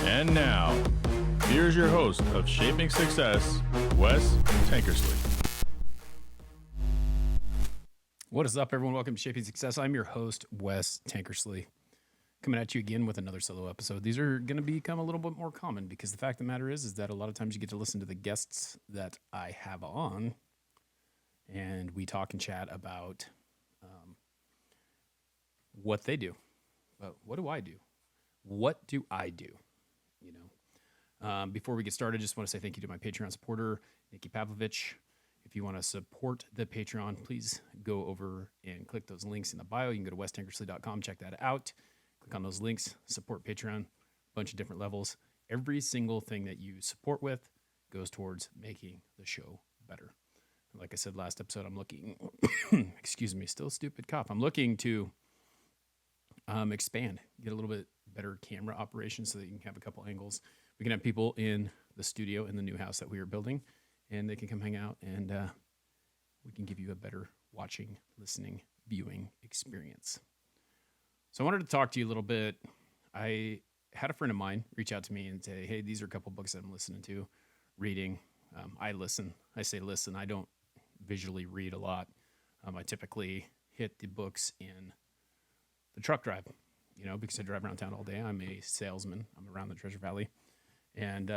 And now, here's your host of Shaping Success, Wes Tankersley. What is up, everyone? Welcome to Shaping Success. I'm your host, Wes Tankersley, coming at you again with another solo episode. These are going to become a little bit more common because the fact of the matter is that a lot of times you get to listen to the guests that I have on, and we talk and chat about what they do. But what do I do? What do I do? You know, before we get started, just want to say thank you to my Patreon supporter, Nikki Pavlovich. If you want to support the Patreon, please go over and click those links in the bio. You can go to westankersley.com, check that out. Click on those links, support Patreon, a bunch of different levels. Every single thing that you support with goes towards making the show better. Like I said last episode, I'm looking, excuse me, still stupid cough. I'm looking to expand, get a little bit better camera operation so that you can have a couple angles. We can have people in the studio in the new house that we are building, and they can come hang out, and we can give you a better watching, listening, viewing experience. So I wanted to talk to you a little bit. I had a friend of mine reach out to me and say, hey, these are a couple books that I'm listening to, reading. I listen. I say listen. I don't visually read a lot. I typically hit the books in the truck drive, you know, because I drive around town all day. I'm a salesman. I'm around the Treasure Valley. And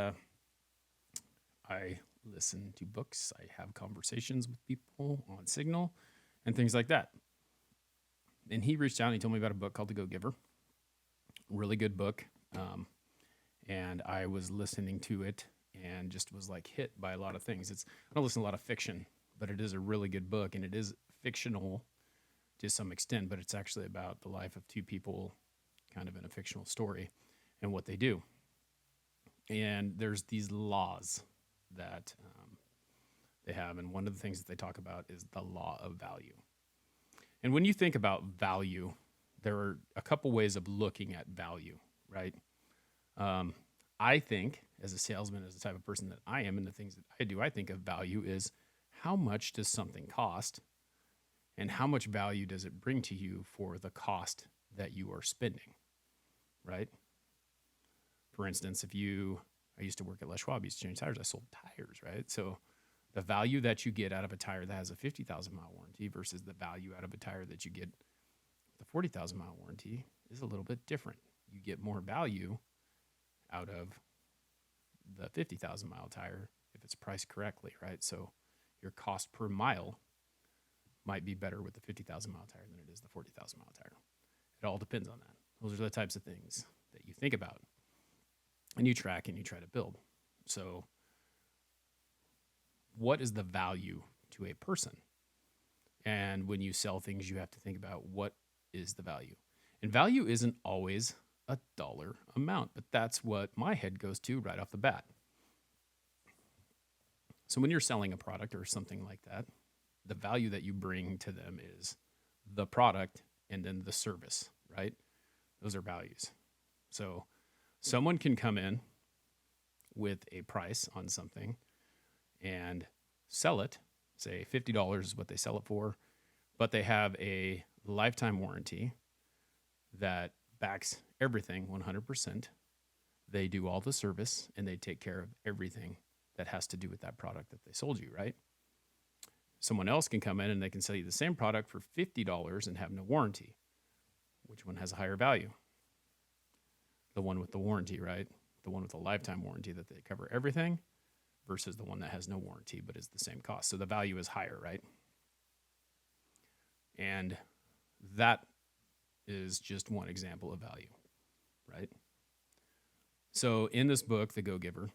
I listen to books. I have conversations with people on Signal and things like that. And he reached out and he told me about a book called The Go-Giver. Really good book. And I was listening to it and just was like hit by a lot of things. I don't listen to a lot of fiction, but it is a really good book, and it is fictional to some extent, but it's actually about the life of two people kind of in a fictional story and what they do. And there's these laws that they have, and one of the things that they talk about is the law of value. And when you think about value, there are a couple ways of looking at value, right? I think, as a salesman, as the type of person that I am, and the things that I do, I think of value is how much does something cost, and how much value does it bring to you for the cost that you are spending, right? For instance, I used to work at Les Schwab, I used to change tires, I sold tires, right? So the value that you get out of a tire that has a 50,000 mile warranty versus the value out of a tire that you get with a 40,000 mile warranty is a little bit different. You get more value out of the 50,000 mile tire if it's priced correctly, right? So your cost per mile might be better with the 50,000 mile tire than it is the 40,000 mile tire. It all depends on that. Those are the types of things that you think about and you track and you try to build. So what is the value to a person? And when you sell things, you have to think about what is the value. And value isn't always a dollar amount, but that's what my head goes to right off the bat. So when you're selling a product or something like that, the value that you bring to them is the product and then the service, right? Those are values. So someone can come in with a price on something and sell it, say $50 is what they sell it for, but they have a lifetime warranty that backs everything 100%. They do all the service and they take care of everything that has to do with that product that they sold you, right? Someone else can come in and they can sell you the same product for $50 and have no warranty. Which one has a higher value? The one with the warranty, right? The one with a lifetime warranty that they cover everything versus the one that has no warranty but is the same cost. So the value is higher, right? And that is just one example of value, right? So in this book, The Go-Giver,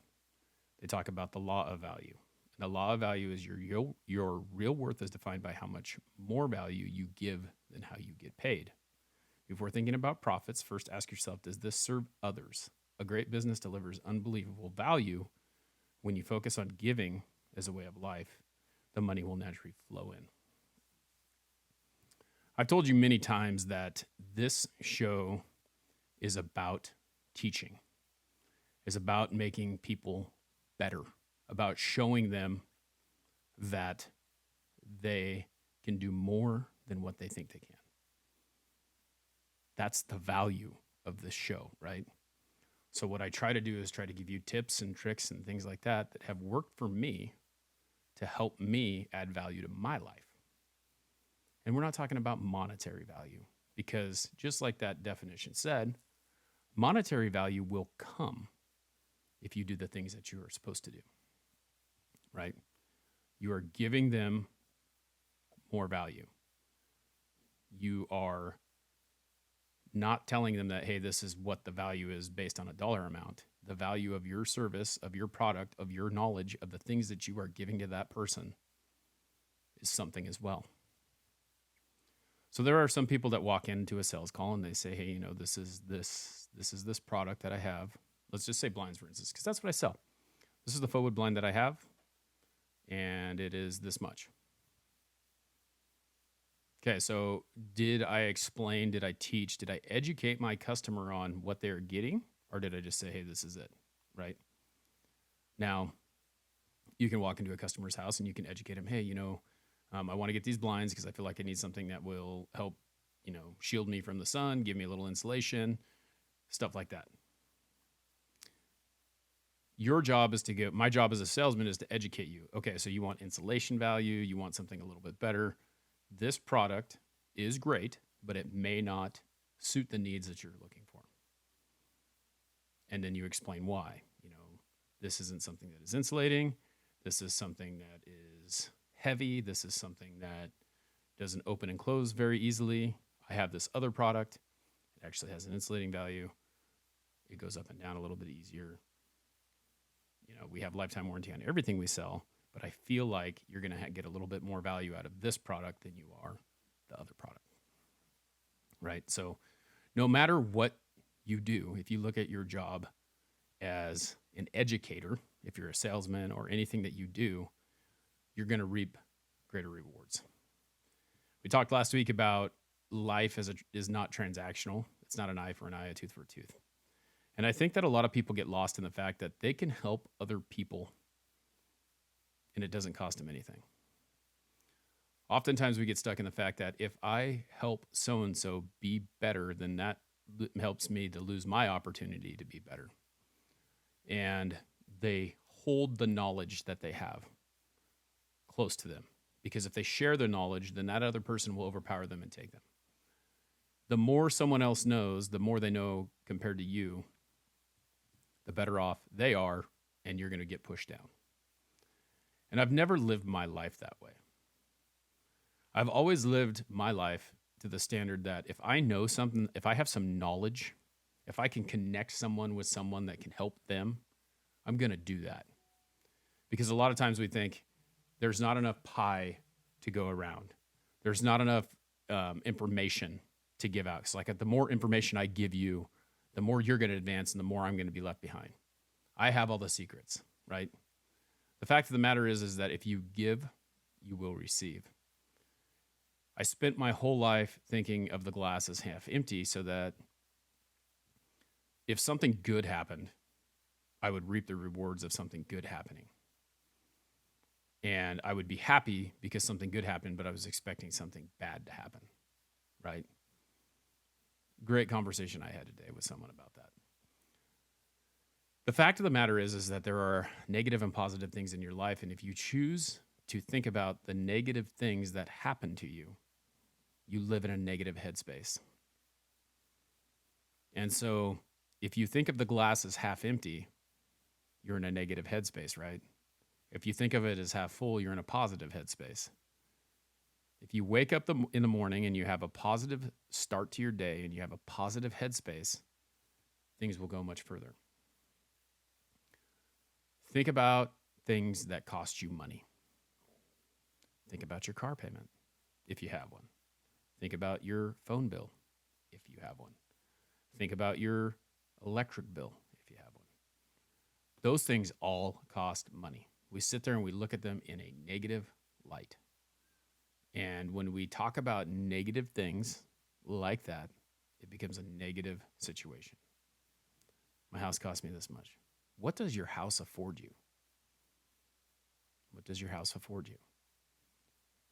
they talk about the law of value. The law of value is your real worth is defined by how much more value you give than how you get paid. Before thinking about profits, first ask yourself, does this serve others? A great business delivers unbelievable value. When you focus on giving as a way of life, the money will naturally flow in. I've told you many times that this show is about teaching, is about making people better, about showing them that they can do more than what they think they can. That's the value of this show, right? So what I try to do is try to give you tips and tricks and things like that that have worked for me to help me add value to my life. And we're not talking about monetary value, because just like that definition said, monetary value will come if you do the things that you are supposed to do, right? You are giving them more value. You are not telling them that, hey, this is what the value is based on a dollar amount. The value of your service, of your product, of your knowledge, of the things that you are giving to that person is something as well. So there are some people that walk into a sales call and they say, hey, this is this product that I have. Let's just say blinds, for instance, because that's what I sell. This is the forward blind that I have, and it is this much. Okay, so did I explain, did I teach, did I educate my customer on what they're getting, or did I just say, hey, this is it, right? Now, you can walk into a customer's house and you can educate them, hey, I want to get these blinds because I feel like I need something that will help, shield me from the sun, give me a little insulation, stuff like that. Your job is my job as a salesman is to educate you. Okay, so you want insulation value, you want something a little bit better. This product is great, but it may not suit the needs that you're looking for. And then you explain why. This isn't something that is insulating. This is something that is heavy. This is something that doesn't open and close very easily. I have this other product. It actually has an insulating value. It goes up and down a little bit easier. We have lifetime warranty on everything we sell, but I feel like you're going to get a little bit more value out of this product than you are the other product, right? So no matter what you do, if you look at your job as an educator, if you're a salesman or anything that you do, you're going to reap greater rewards. We talked last week about life is not transactional. It's not an eye for an eye, a tooth for a tooth. And I think that a lot of people get lost in the fact that they can help other people and it doesn't cost them anything. Oftentimes we get stuck in the fact that if I help so-and-so be better, then that helps me to lose my opportunity to be better. And they hold the knowledge that they have close to them, because if they share their knowledge, then that other person will overpower them and take them. The more someone else knows, the more they know compared to you, the better off they are, and you're going to get pushed down. And I've never lived my life that way. I've always lived my life to the standard that if I know something, if I have some knowledge, if I can connect someone with someone that can help them, I'm going to do that. Because a lot of times we think there's not enough pie to go around. There's not enough information to give out. It's like the more information I give you, the more you're going to advance and the more I'm going to be left behind. I have all the secrets, right? The fact of the matter is that if you give, you will receive. I spent my whole life thinking of the glass as half empty so that if something good happened, I would reap the rewards of something good happening. And I would be happy because something good happened, but I was expecting something bad to happen, right? Great conversation I had today with someone about that. The fact of the matter is that there are negative and positive things in your life, and if you choose to think about the negative things that happen to you, you live in a negative headspace. And so if you think of the glass as half empty, you're in a negative headspace, right? If you think of it as half full, you're in a positive headspace. If you wake up in the morning and you have a positive start to your day and you have a positive headspace, things will go much further. Think about things that cost you money. Think about your car payment, if you have one. Think about your phone bill, if you have one. Think about your electric bill, if you have one. Those things all cost money. We sit there and we look at them in a negative light. And when we talk about negative things like that, it becomes a negative situation. My house cost me this much. What does your house afford you? What does your house afford you?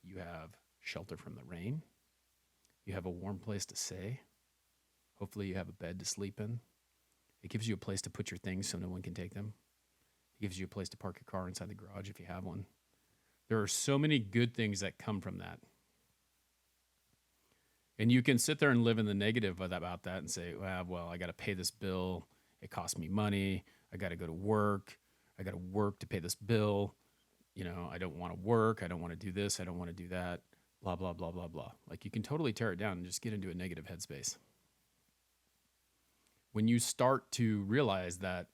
You have shelter from the rain. You have a warm place to stay. Hopefully you have a bed to sleep in. It gives you a place to put your things so no one can take them. It gives you a place to park your car inside the garage if you have one. There are so many good things that come from that. And you can sit there and live in the negative about that and say, well, I got to pay this bill. It costs me money. I got to go to work. I got to work to pay this bill. I don't want to work. I don't want to do this. I don't want to do that. Blah, blah, blah, blah, blah. Like, you can totally tear it down and just get into a negative headspace. When you start to realize that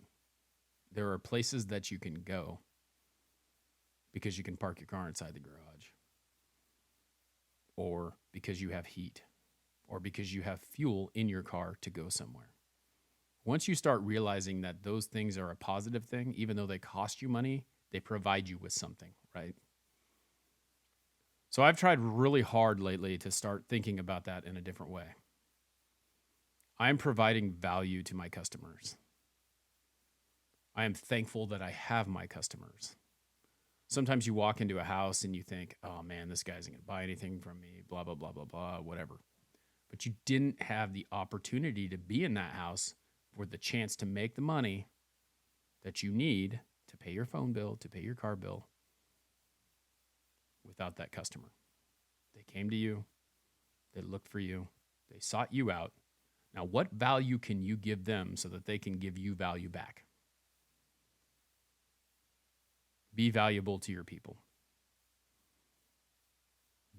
there are places that you can go because you can park your car inside the garage, or because you have heat, or because you have fuel in your car to go somewhere. Once you start realizing that those things are a positive thing, even though they cost you money, they provide you with something, right? So I've tried really hard lately to start thinking about that in a different way. I'm providing value to my customers. I am thankful that I have my customers. Sometimes you walk into a house and you think, oh man, this guy isn't going to buy anything from me, blah, blah, blah, blah, blah, whatever. But you didn't have the opportunity to be in that house for the chance to make the money that you need to pay your phone bill, to pay your car bill, without that customer. They came to you, they looked for you, they sought you out. Now, what value can you give them so that they can give you value back? Be valuable to your people.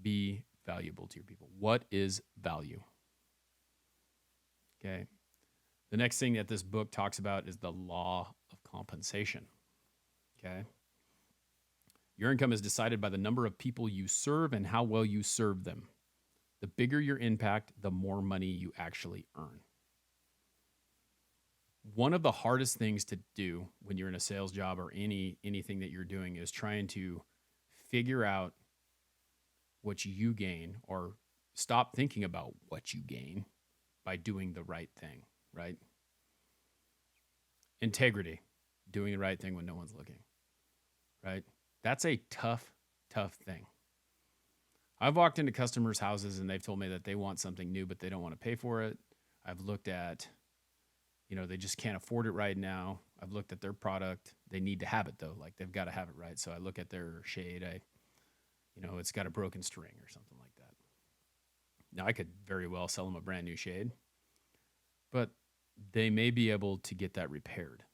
Be valuable to your people. What is value? Okay. The next thing that this book talks about is the law of compensation. Okay. Your income is decided by the number of people you serve and how well you serve them. The bigger your impact, the more money you actually earn. One of the hardest things to do when you're in a sales job or anything that you're doing is trying to figure out what you gain, or stop thinking about what you gain by doing the right thing, right? Integrity, doing the right thing when no one's looking, right? That's a tough thing. I've walked into customers' houses and they've told me that they want something new, but they don't want to pay for it. I've looked at, they just can't afford it right now. I've looked at their product. They need to have it though. Like, they've got to have it, right? So I look at their shade. It's got a broken string or something like that. Now, I could very well sell them a brand new shade, but they may be able to get that repaired.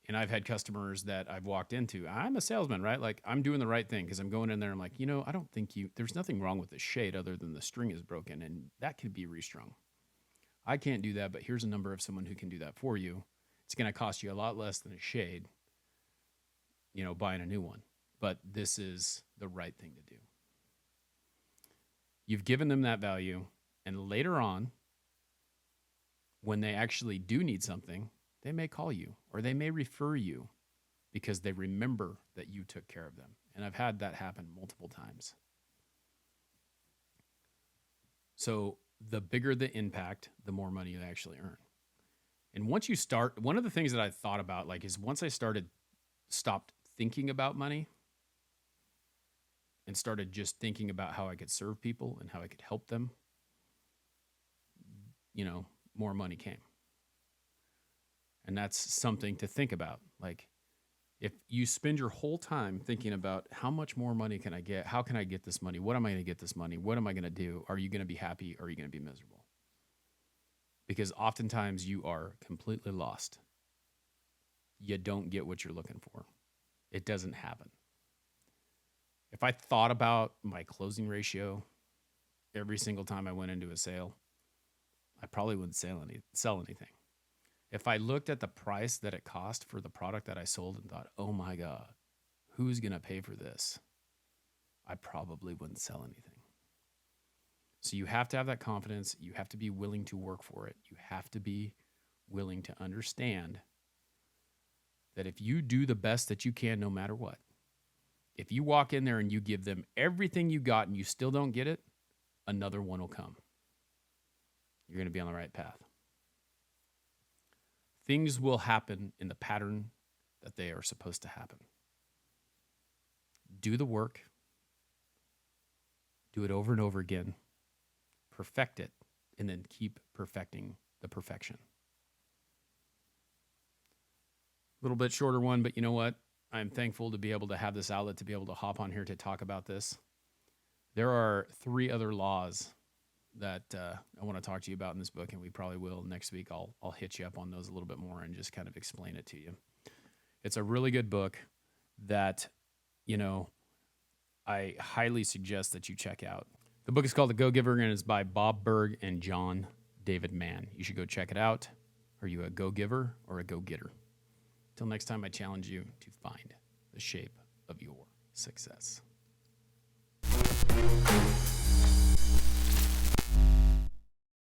And I've had customers that I've walked into. I'm a salesman, right? Like, I'm doing the right thing because I'm going in there. I'm like, I don't think there's nothing wrong with the shade other than the string is broken, and that could be restrung. I can't do that, but here's a number of someone who can do that for you. It's going to cost you a lot less than a shade, buying a new one. But this is the right thing to do. You've given them that value, and later on, when they actually do need something, they may call you or they may refer you because they remember that you took care of them. And I've had that happen multiple times. So the bigger the impact, the more money you actually earn. And once you start, one of the things that I thought about, is once I stopped thinking about money and started just thinking about how I could serve people and how I could help them, more money came. And that's something to think about. Like, if you spend your whole time thinking about how much more money can I get? How can I get this money? What am I going to get this money? What am I going to do? Are you going to be happy or are you going to be miserable? Because oftentimes you are completely lost. You don't get what you're looking for. It doesn't happen. If I thought about my closing ratio every single time I went into a sale, I probably wouldn't sell anything. If I looked at the price that it cost for the product that I sold and thought, oh my God, who's going to pay for this? I probably wouldn't sell anything. So you have to have that confidence. You have to be willing to work for it. You have to be willing to understand that if you do the best that you can, no matter what, if you walk in there and you give them everything you got and you still don't get it, another one will come. You're going to be on the right path. Things will happen in the pattern that they are supposed to happen. Do the work. Do it over and over again. Perfect it, and then keep perfecting the perfection. little bit shorter one, but you know what? I'm thankful to be able to have this outlet to be able to hop on here to talk about this. There are 3 other laws that I want to talk to you about in this book, and we probably will next week. I'll hit you up on those a little bit more and just kind of explain it to you. It's a really good book that, I highly suggest that you check out. The book is called The Go-Giver, and it's by Bob Burg and John David Mann. You should go check it out. Are you a go-giver or a go-getter? Till next time, I challenge you to find the shape of your success.